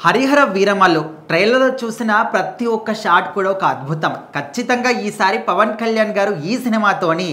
హరిహర వీరమల్లు ట్రైలర్లో చూసిన ప్రతి ఒక్క షాట్ కూడా ఒక అద్భుతం. ఖచ్చితంగా ఈసారి పవన్ కళ్యాణ్ గారు ఈ సినిమాతోని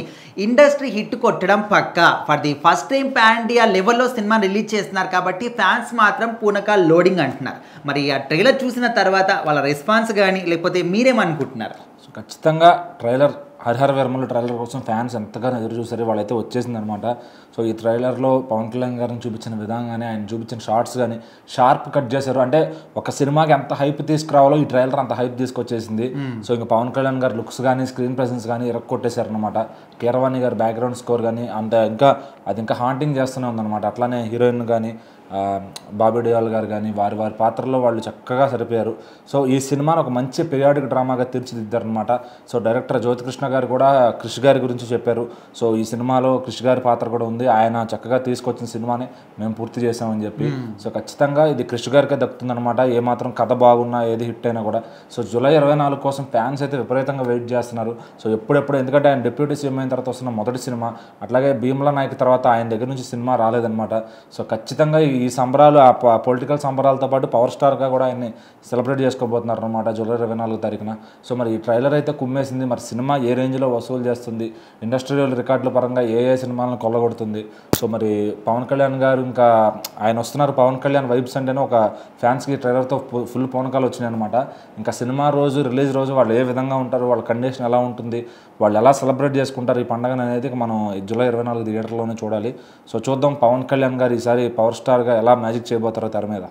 ఇండస్ట్రీ హిట్ కొట్టడం పక్కా. For the first time pan India లెవెల్లో సినిమా రిలీజ్ చేస్తున్నారు కాబట్టి ఫ్యాన్స్ మాత్రం పూనక లోడింగ్ అంటున్నారు. మరి ఆ ట్రైలర్ చూసిన తర్వాత వాళ్ళ రెస్పాన్స్ కానీ లేకపోతే మీరేమనుకుంటున్నారు? సో ఖచ్చితంగా ట్రైలర్ హరిహర వీరమల్లు ట్రైలర్ కోసం ఫ్యాన్స్ ఎంతగానో ఎదురు చూసారు. వాళ్ళైతే వచ్చేసింది అనమాట. సో ఈ ట్రైలర్లో పవన్ కళ్యాణ్ గారిని చూపించిన విధానం కానీ ఆయన చూపించిన షార్ట్స్ కానీ షార్ప్ కట్ చేశారు. అంటే ఒక సినిమాకి ఎంత హైప్ తీసుకురావాలో ఈ ట్రైలర్ అంత హైప్ తీసుకొచ్చేసింది. సో ఇంకా పవన్ కళ్యాణ్ గారి లుక్స్ కానీ స్క్రీన్ ప్రెసెన్స్ కానీ ఇరక్కొట్టేశారు అనమాట. కీరవాణి గారి బ్యాక్గ్రౌండ్ స్కోర్ కానీ అంత ఇంకా హాంటింగ్ చేస్తూనే ఉందన్నమాట. అట్లానే హీరోయిన్ కానీ బాబీ డియోల్ గారు కానీ వారి పాత్రలో వాళ్ళు చక్కగా సరిపోయారు. సో ఈ సినిమాను ఒక మంచి పీరియాడిక్ డ్రామాగా తీర్చిదిద్దారనమాట. సో డైరెక్టర్ జ్యోతికృష్ణ గారు కూడా క్రిష్ గారి గురించి చెప్పారు. సో ఈ సినిమాలో క్రిష్ గారి పాత్ర కూడా ఉంది, ఆయన చక్కగా తీసుకొచ్చిన సినిమాని మేము పూర్తి చేసామని చెప్పి. సో ఖచ్చితంగా ఇది క్రిష్ గారికే దక్కుతుందనమాట. ఏమాత్రం కథ బాగున్నా ఏది హిట్ అయినా కూడా. సో జూలై 24 కోసం ఫ్యాన్స్ అయితే విపరీతంగా వెయిట్ చేస్తున్నారు. సో ఎప్పుడెప్పుడు, ఎందుకంటే ఆయన డిప్యూటీ సీఎం అయిన తర్వాత వస్తున్న మొదటి సినిమా, అట్లాగే భీమ్లా నాయక్ తర్వాత ఆయన దగ్గర నుంచి సినిమా రాలేదనమాట. సో ఖచ్చితంగా ఈ సంబరాలు ఆ పొలిటికల్ సంబరాలతో పాటు పవర్ స్టార్గా కూడా ఆయన్ని సెలబ్రేట్ చేసుకోబోతున్నారు అనమాట జూలై 24 తారీఖున. సో మరి ఈ ట్రైలర్ అయితే కుమ్మేసింది. మరి సినిమా ఏ రేంజ్లో వసూలు చేస్తుంది, ఇండస్ట్రియల్ రికార్డుల పరంగా ఏ సినిమాలను కొల్లగొడుతుంది. సో మరి పవన్ కళ్యాణ్ గారు ఇంకా ఆయన వస్తున్నారు. పవన్ కళ్యాణ్ వైబ్స్ అంటేనే ఒక ఫ్యాన్స్కి ట్రైలర్తో ఫుల్ పవనకాలు వచ్చినాయి అనమాట. ఇంకా సినిమా రోజు, రిలీజ్ రోజు వాళ్ళు ఏ విధంగా ఉంటారు, వాళ్ళ కండిషన్ ఎలా ఉంటుంది, వాళ్ళు ఎలా సెలబ్రేట్ చేసుకుంటారు ఈ పండుగను అనేది మనం జూలై 24 థియేటర్లోనే చూడాలి. సో చూద్దాం పవన్ కళ్యాణ్ గారు ఈసారి పవర్ స్టార్గా ఎలా మ్యాజిక్ చేయబోతారో తెర మీద.